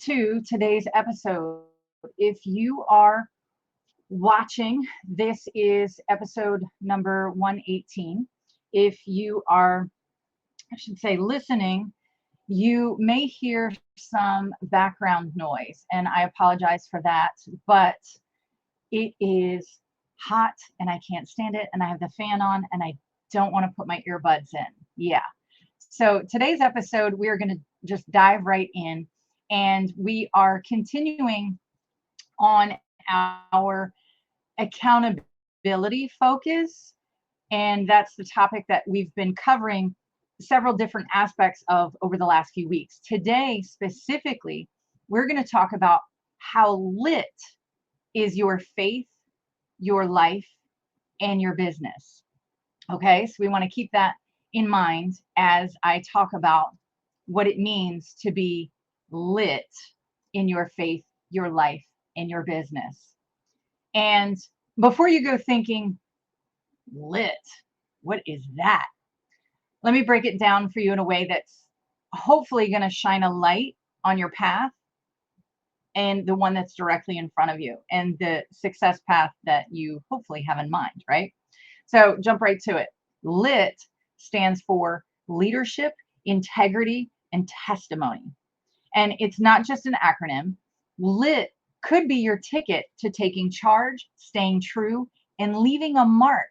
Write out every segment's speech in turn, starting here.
to today's episode. If you are watching, this is episode number 118. If you are, I should say, listening, you may hear some background noise, and I apologize for that, but it is hot and I can't stand it, and I have the fan on, and I don't want to put my earbuds in. Yeah. So today's episode, we are going to just dive right in, and we are continuing on our accountability focus. And that's the topic that we've been covering several different aspects of over the last few weeks. Today, specifically, we're going to talk about how lit is your faith, your life, and your business. Okay, so we want to keep that in mind as I talk about what it means to be lit in your faith, your life, and your business. And before you go thinking, lit, what is that? Let me break it down for you in a way that's hopefully going to shine a light on your path and the one that's directly in front of you and the success path that you hopefully have in mind, right? So jump right to it. LIT stands for leadership, integrity, and testimony. And it's not just an acronym. LIT could be your ticket to taking charge, staying true, and leaving a mark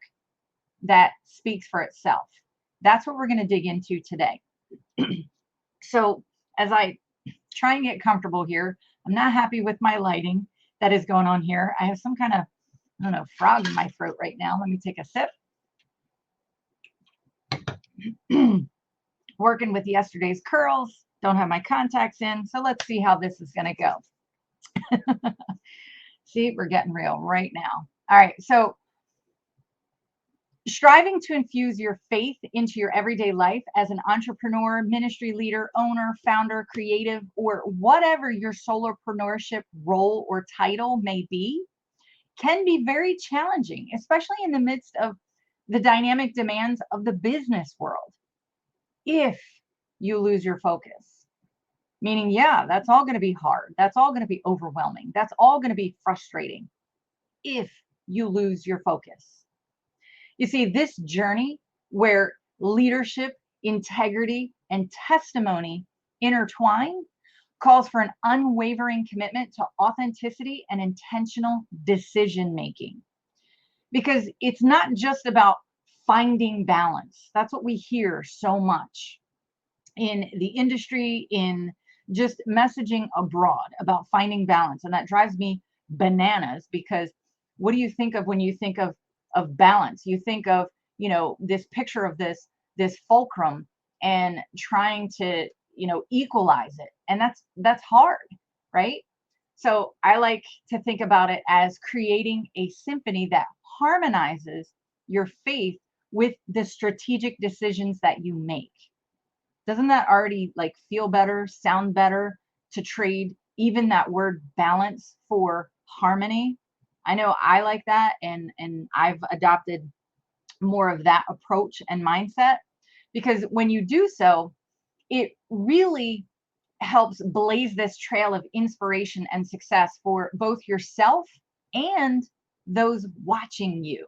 that speaks for itself. That's what we're going to dig into today. So as I try and get comfortable here, I'm not happy with my lighting that is going on here. I have some kind of, I don't know, frog in my throat right now. Let me take a sip. Working with yesterday's curls, don't have my contacts in, so let's see how this is going to go. See, we're getting real right now. All right, so striving to infuse your faith into your everyday life as an entrepreneur, ministry leader, owner, founder, creative, or whatever your solopreneurship role or title may be, can be very challenging, especially in the midst of the dynamic demands of the business world. If you lose your focus, meaning, yeah, that's all going to be hard. That's all going to be overwhelming. That's all going to be frustrating if you lose your focus. You see, this journey where leadership, integrity, and testimony intertwine calls for an unwavering commitment to authenticity and intentional decision making. Because it's not just about finding balance. That's what we hear so much in the industry, in just messaging abroad about finding balance. And that drives me bananas, because what do you think of when you think of balance? You think of, this picture of this fulcrum and trying to, equalize it. And that's hard, right? So I like to think about it as creating a symphony that harmonizes your faith with the strategic decisions that you make. Doesn't that already feel better, sound better, to trade even that word balance for harmony? I know I like that, and I've adopted more of that approach and mindset, because when you do so, it really helps blaze this trail of inspiration and success for both yourself and those watching you.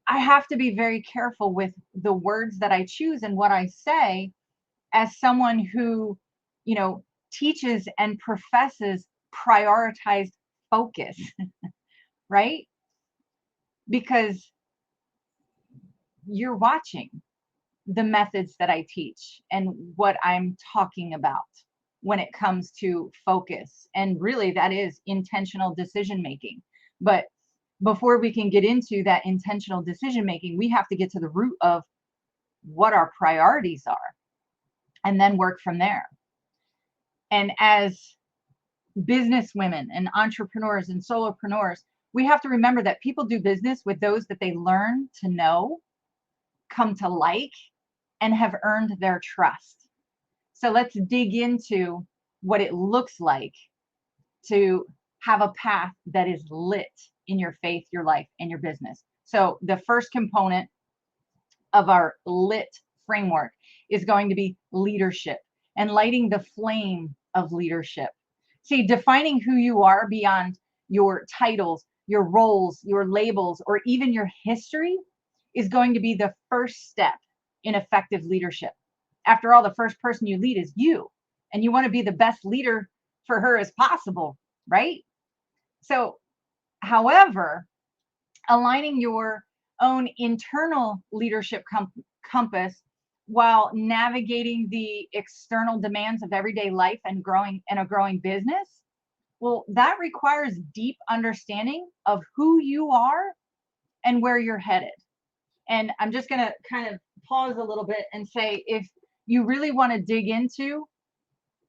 I have to be very careful with the words that I choose and what I say, as someone who, teaches and professes prioritized focus, right? Because you're watching the methods that I teach and what I'm talking about when it comes to focus. And really, that is intentional decision making. But before we can get into that intentional decision making, we have to get to the root of what our priorities are and then work from there. And as business women and entrepreneurs and solopreneurs, we have to remember that people do business with those that they learn to know, come to like, and have earned their trust. So let's dig into what it looks like to have a path that is lit in your faith, your life, and your business. So the first component of our LIT framework is going to be leadership. and lighting the flame of leadership. See, defining who you are beyond your titles, your roles, your labels, or even your history is going to be the first step in effective leadership. After all, the first person you lead is you, and you want to be the best leader for her as possible, right? So, however, aligning your own internal leadership compass while navigating the external demands of everyday life and a growing business, well, that requires deep understanding of who you are and where you're headed. And I'm just going to kind of pause a little bit and say, if you really want to dig into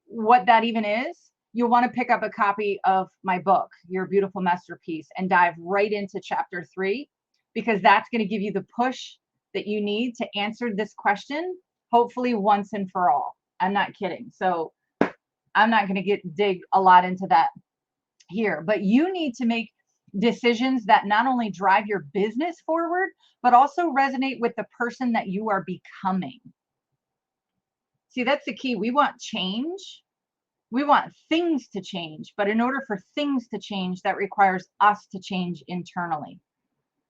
what that even is, you'll want to pick up a copy of my book, Your Beautiful Masterpiece, and dive right into chapter 3, because that's going to give you the push that you need to answer this question, hopefully once and for all. I'm not kidding. So I'm not going to dig a lot into that here, but you need to make decisions that not only drive your business forward, but also resonate with the person that you are becoming. See, that's the key. We want change. We want things to change, but in order for things to change, that requires us to change internally.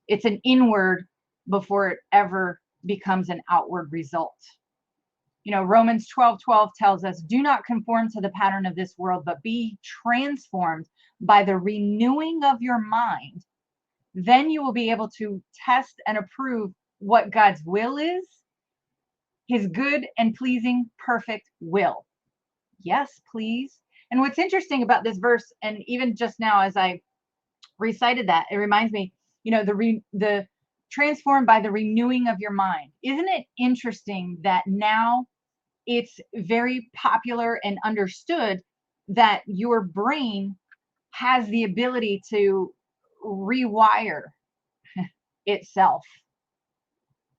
It's an inward before it ever becomes an outward result. You know, Romans 12:12 tells us, do not conform to the pattern of this world, but be transformed by the renewing of your mind. Then you will be able to test and approve what God's will is, his good and pleasing, perfect will. Yes, please. And what's interesting about this verse, and even just now as I recited that, it reminds me, you know, the transformed by the renewing of your mind. Isn't it interesting that now it's very popular and understood that your brain has the ability to rewire itself?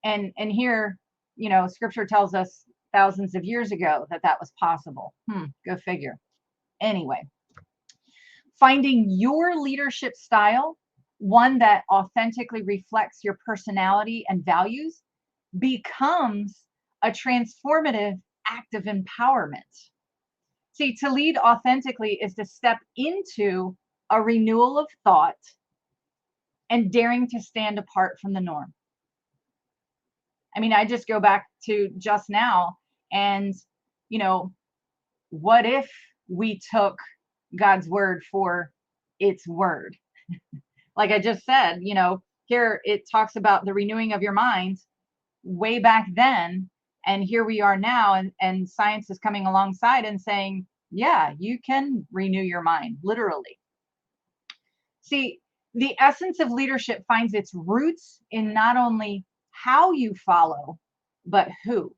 And here, you know, scripture tells us thousands of years ago that was possible. Go figure. Anyway, finding your leadership style, one that authentically reflects your personality and values, becomes a transformative act of empowerment. See, to lead authentically is to step into a renewal of thought and daring to stand apart from the norm. I mean, I just go back to just now, and, you know, what if we took God's word for its word? Like I just said, you know, here it talks about the renewing of your mind way back then. And here we are now, and science is coming alongside and saying, yeah, you can renew your mind, literally. See, the essence of leadership finds its roots in not only how you follow, but who.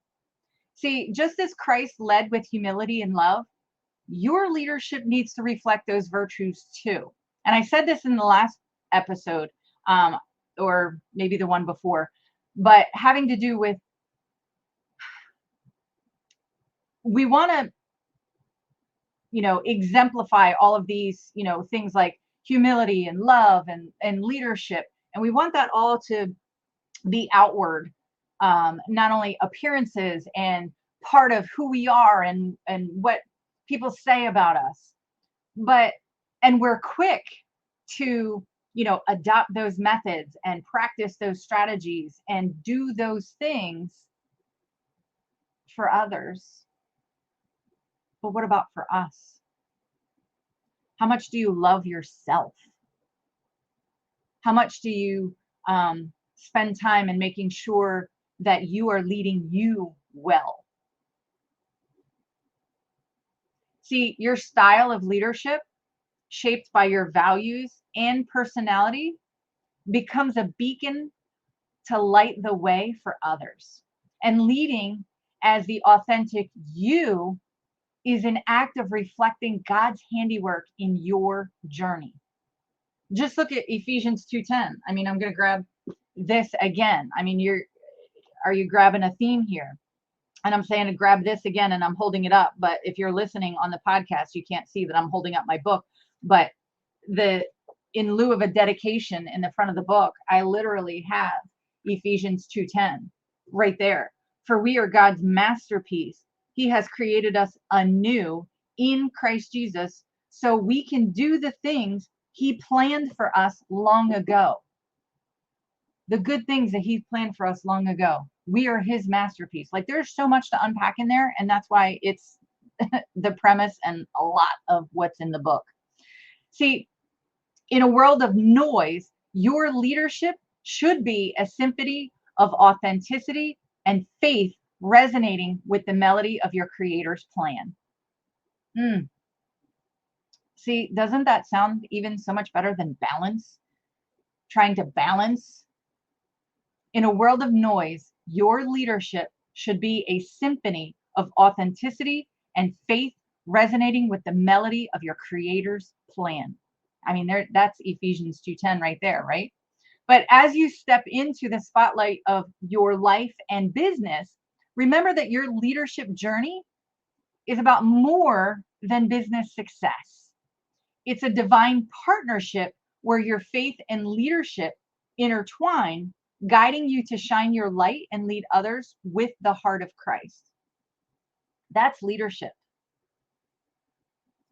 See, just as Christ led with humility and love, your leadership needs to reflect those virtues too. And I said this in the last episode, or maybe the one before, but having to do with, we want to, you know, exemplify all of these, you know, things like humility and love and leadership. And we want that all to be outward, not only appearances and part of who we are and what people say about us, but, and we're quick to, you know, adopt those methods and practice those strategies and do those things for others. But what about for us? How much do you love yourself? How much do you spend time in making sure that you are leading you well? See, your style of leadership, shaped by your values and personality, becomes a beacon to light the way for others. And leading as the authentic you is an act of reflecting God's handiwork in your journey. Just look at Ephesians 2:10. I mean, I'm going to grab this again. I mean, are you grabbing a theme here? And I'm saying to grab this again, and I'm holding it up. But if you're listening on the podcast, you can't see that I'm holding up my book. But in lieu of a dedication in the front of the book, I literally have Ephesians 2:10 right there. For we are God's masterpiece. He has created us anew in Christ Jesus so we can do the things he planned for us long ago. The good things that he planned for us long ago. We are his masterpiece. Like, there's so much to unpack in there, and that's why it's the premise and a lot of what's in the book. See, in a world of noise, your leadership should be a symphony of authenticity and faith resonating with the melody of your creator's plan. See, doesn't that sound even so much better than balance? Trying to balance. In a world of noise, your leadership should be a symphony of authenticity and faith resonating with the melody of your creator's plan. I mean, that's Ephesians 2:10 right there, right? But as you step into the spotlight of your life and business, remember that your leadership journey is about more than business success. It's a divine partnership where your faith and leadership intertwine, guiding you to shine your light and lead others with the heart of Christ. That's leadership.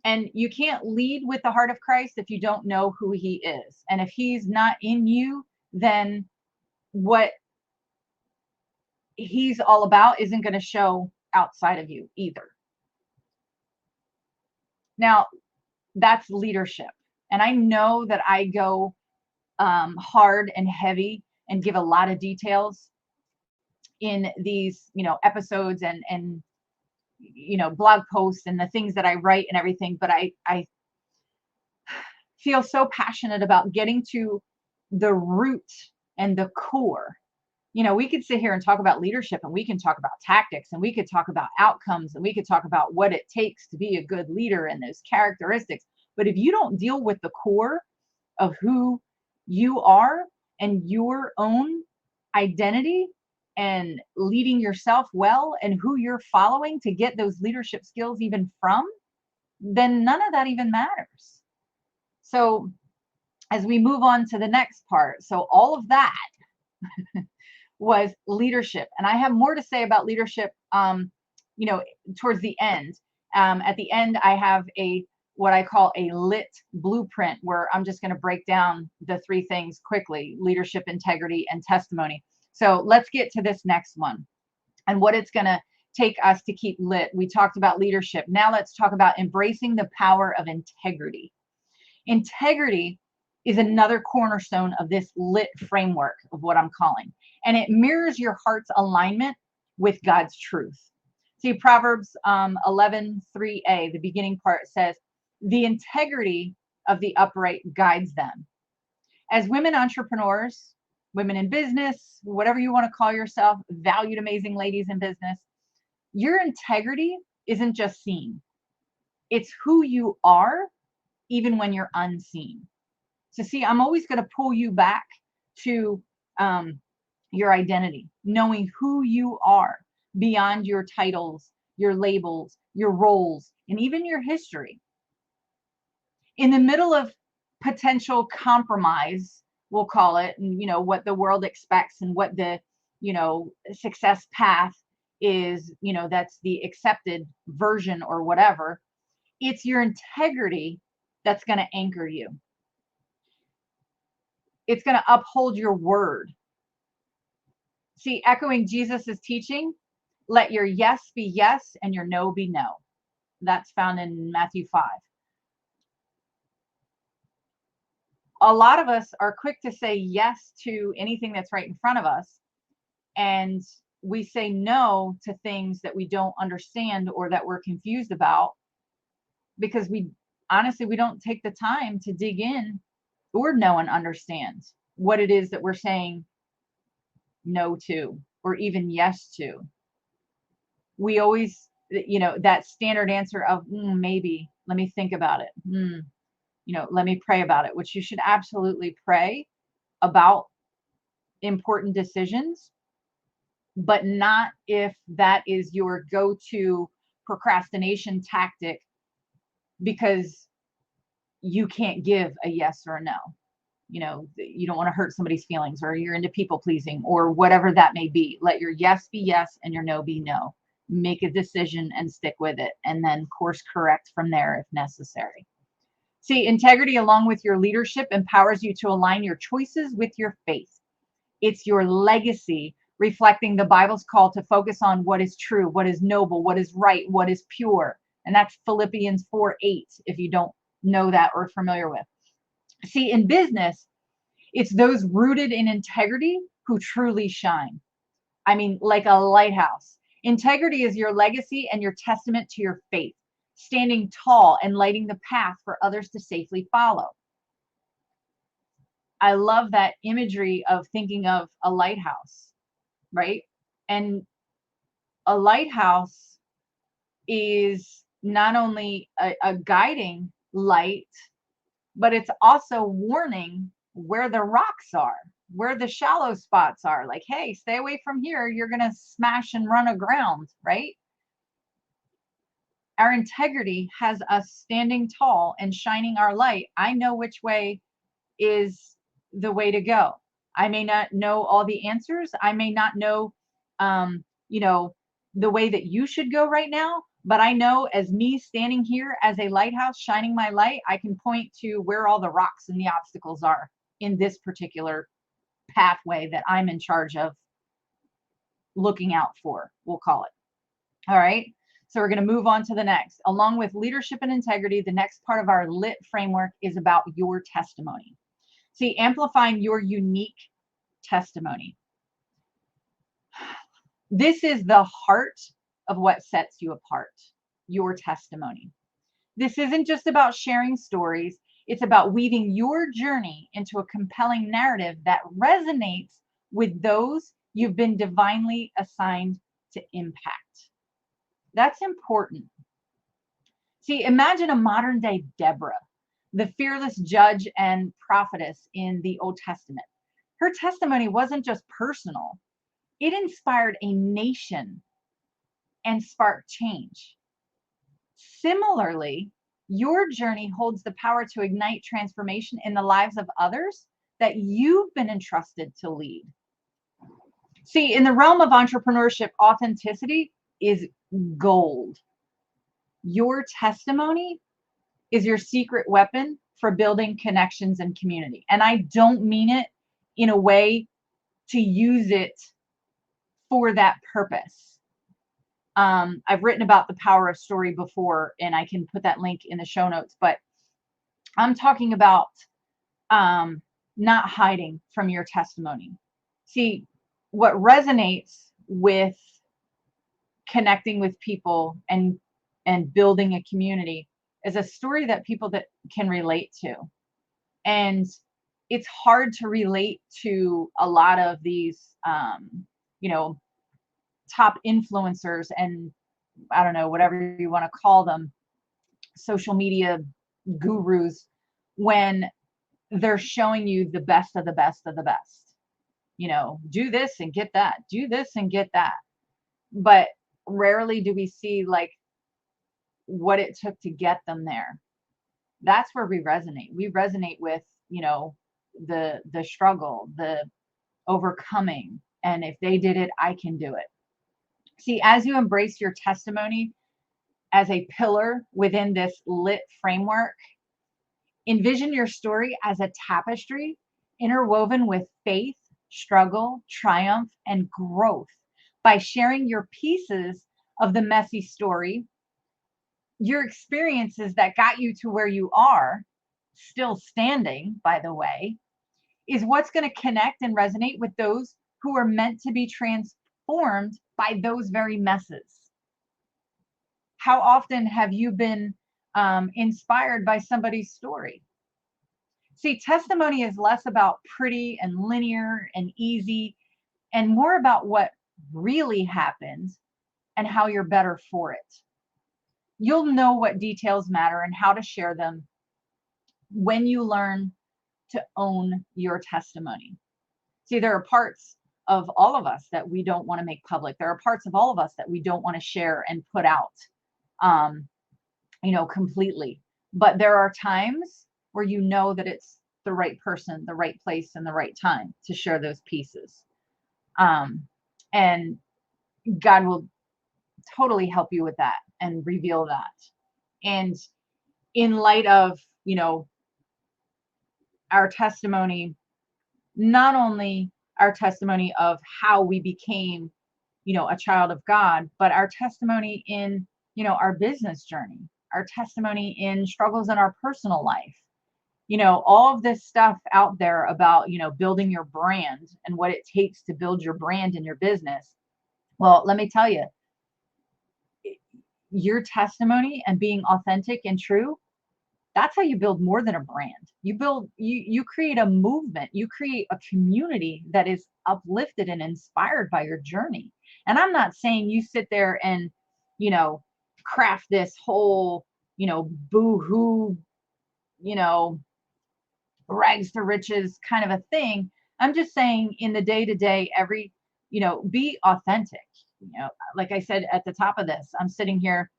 And you can't lead with the heart of Christ if you don't know who he is. And if he's not in you, then what he's all about isn't going to show outside of you either. Now, that's leadership. And I know that I go hard and heavy and give a lot of details in these, episodes and blog posts and the things that I write and everything. But I feel so passionate about getting to the root and the core. We could sit here and talk about leadership, and we can talk about tactics, and we could talk about outcomes, and we could talk about what it takes to be a good leader and those characteristics. But if you don't deal with the core of who you are and your own identity and leading yourself well and who you're following to get those leadership skills even from, then none of that even matters. So as we move on to the next part, so all of that was leadership. And I have more to say about leadership, towards the end. At the end, I have what I call a L.I.T blueprint, where I'm just going to break down the three things quickly: leadership, integrity, and testimony. So let's get to this next one and what it's going to take us to keep lit. We talked about leadership. Now let's talk about embracing the power of integrity. Integrity is another cornerstone of this L.I.T framework of what I'm calling, and it mirrors your heart's alignment with God's truth. See, Proverbs 11:3a, the beginning part says, "The integrity of the upright guides them." As women entrepreneurs, women in business, whatever you want to call yourself, valued, amazing ladies in business, your integrity isn't just seen. It's who you are, even when you're unseen. So see, I'm always going to pull you back to your identity, knowing who you are beyond your titles, your labels, your roles, and even your history. In the middle of potential compromise, we'll call it, and what the world expects and what the success path is, that's the accepted version or whatever, it's your integrity that's going to anchor you. It's going to uphold your word. See, echoing Jesus's teaching, let your yes be yes and your no be no. That's found in Matthew 5. A lot of us are quick to say yes to anything that's right in front of us, and we say no to things that we don't understand or that we're confused about, because we don't take the time to dig in or know and understand what it is that we're saying no to or even yes to. We always, that standard answer of maybe, let me think about it. Let me pray about it, which you should absolutely pray about important decisions, but not if that is your go-to procrastination tactic because you can't give a yes or a no. You don't want to hurt somebody's feelings, or you're into people pleasing, or whatever that may be. Let your yes be yes and your no be no. make a decision and stick with it, and then course correct from there if necessary. See, integrity along with your leadership empowers you to align your choices with your faith. It's your legacy reflecting the Bible's call to focus on what is true, what is noble, what is right, what is pure. And that's Philippians 4:8, if you don't know that or familiar with. See, in business, it's those rooted in integrity who truly shine. I mean, like a lighthouse. Integrity is your legacy and your testament to your faith, standing tall and lighting the path for others to safely follow. I love that imagery of thinking of a lighthouse, right? And a lighthouse is not only a guiding light, but it's also warning where the rocks are, where the shallow spots are. Like, hey, stay away from here. You're going to smash and run aground, right? Our integrity has us standing tall and shining our light. I know which way is the way to go. I may not know all the answers. I may not know, you know, the way that you should go right now, but I know as me standing here as a lighthouse shining my light, I can point to where all the rocks and the obstacles are in this particular pathway that I'm in charge of looking out for, we'll call it. All right. So we're going to move on to the next. Along with leadership and integrity, the next part of our L.I.T framework is about your testimony. See, amplifying your unique testimony. This is the heart of what sets you apart, your testimony. This isn't just about sharing stories. It's about weaving your journey into a compelling narrative that resonates with those you've been divinely assigned to impact. That's important. See, imagine a modern day Deborah, the fearless judge and prophetess in the Old Testament. Her testimony wasn't just personal, it inspired a nation and sparked change. Similarly, your journey holds the power to ignite transformation in the lives of others that you've been entrusted to lead. See, in the realm of entrepreneurship, authenticity is gold. Your testimony is your secret weapon for building connections and community. And I don't mean it in a way to use it for that purpose. I've written about the power of story before, and I can put that link in the show notes, but I'm talking about not hiding from your testimony. See, what resonates with connecting with people and building a community is a story that people that can relate to. And it's hard to relate to a lot of these, you know, top influencers and I don't know, whatever you want to call them, social media gurus, when they're showing you the best of the best of the best. You know, do this and get that, do this and get that. But rarely do we see like what it took to get them there. That's where we resonate. We resonate with, you know, the struggle, the overcoming. And if they did it, I can do it. See, as you embrace your testimony as a pillar within this L.I.T framework, envision your story as a tapestry interwoven with faith, struggle, triumph, and growth. By sharing your pieces of the messy story, your experiences that got you to where you are, still standing, by the way, is what's going to connect and resonate with those who are meant to be transformed by those very messes. How often have you been inspired by somebody's story? See, testimony is less about pretty and linear and easy and more about what really happened and how you're better for it. You'll know what details matter and how to share them when you learn to own your testimony. See, there are parts of all of us that we don't want to make public. There are parts of all of us that we don't want to share and put out, you know, completely. But there are times where you know that it's the right person, the right place, and the right time to share those pieces. And God will totally help you with that and reveal that. And in light of, our testimony, not only our testimony of how we became, a child of God, but our testimony in, our business journey, our testimony in struggles in our personal life, all of this stuff out there about, building your brand and what it takes to build your brand in your business. Well, let me tell you, your testimony and being authentic and true, that's how you build more than a brand. You create a movement, you create a community that is uplifted and inspired by your journey. And I'm not saying you sit there and, craft this whole, boo-hoo, rags to riches kind of a thing. I'm just saying in the day-to-day, be authentic. Like I said at the top of this, I'm sitting here,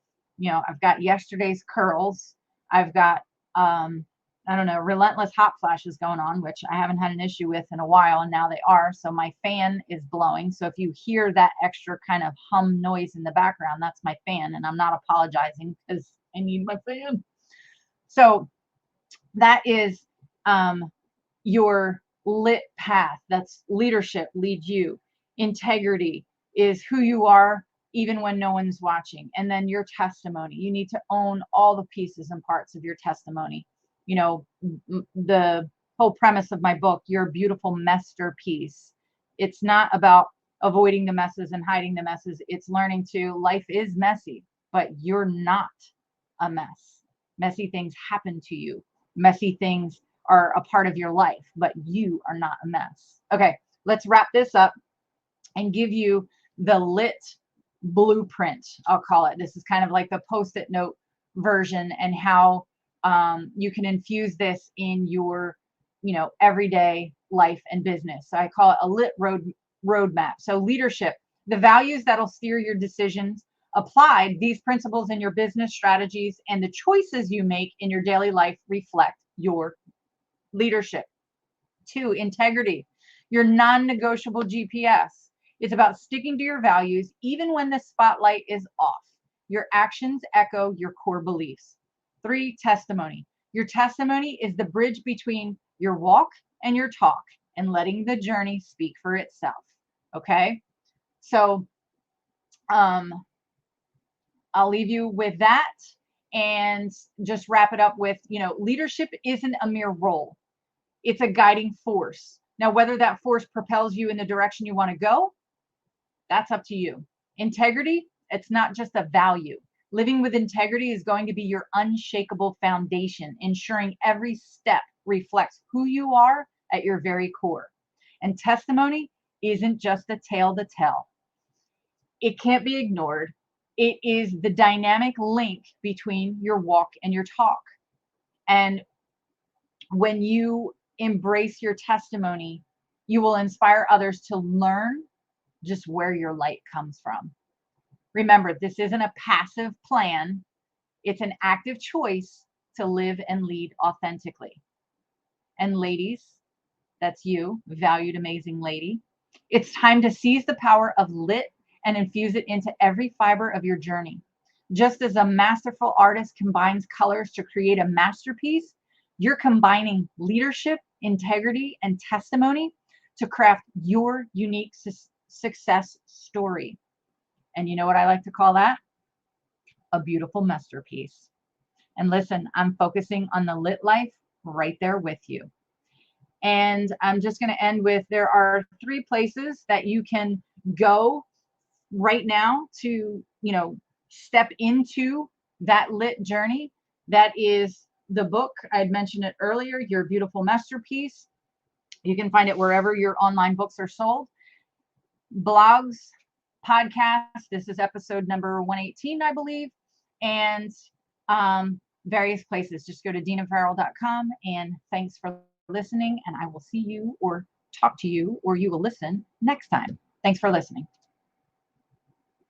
I've got yesterday's curls. I've got, I don't know, relentless hot flashes going on, which I haven't had an issue with in a while, and now they are. So my fan is blowing. So if you hear that extra kind of hum noise in the background, that's my fan, and I'm not apologizing because I need my fan. So that is your lit path. That's leadership leads you. Integrity is who you are even when no one's watching. And then your testimony. You need to own all the pieces and parts of your testimony. The whole premise of my book, Your Beautiful Masterpiece. It's not about avoiding the messes and hiding the messes. It's learning life is messy, but you're not a mess. Messy things happen to you. Messy things are a part of your life, but you are not a mess. Okay, let's wrap this up and give you the lit blueprint, I'll call it. This is kind of like the post-it note version, and how you can infuse this in your, everyday life and business. So I call it a lit roadmap. So leadership, the values that'll steer your decisions. Applied, these principles in your business strategies and the choices you make in your daily life reflect your leadership. 2, integrity, your non-negotiable GPS. It's about sticking to your values even when the spotlight is off. Your actions echo your core beliefs. 3, testimony. Your testimony is the bridge between your walk and your talk, and letting the journey speak for itself. Okay? So, I'll leave you with that and just wrap it up with, leadership isn't a mere role. It's a guiding force. Now, whether that force propels you in the direction you want to go, that's up to you. Integrity, it's not just a value. Living with integrity is going to be your unshakable foundation, ensuring every step reflects who you are at your very core. And testimony isn't just a tale to tell. It can't be ignored. It is the dynamic link between your walk and your talk. And when you embrace your testimony, you will inspire others to learn just where your light comes from. Remember, this isn't a passive plan. It's an active choice to live and lead authentically. And ladies, that's you, valued, amazing lady. It's time to seize the power of lit and infuse it into every fiber of your journey. Just as a masterful artist combines colors to create a masterpiece, you're combining leadership, integrity, and testimony to craft your unique success story. And you know what I like to call that? A beautiful masterpiece. And listen, I'm focusing on the lit life right there with you. And I'm just going to end with, there are 3 places that you can go right now to, step into that lit journey. That is the book. I'd mentioned it earlier, Your Beautiful Masterpiece. You can find it wherever your online books are sold. Blogs, podcasts. This is episode number 118, I believe. And various places. Just go to deanafarrell.com, and thanks for listening. And I will see you or talk to you, or you will listen next time. Thanks for listening.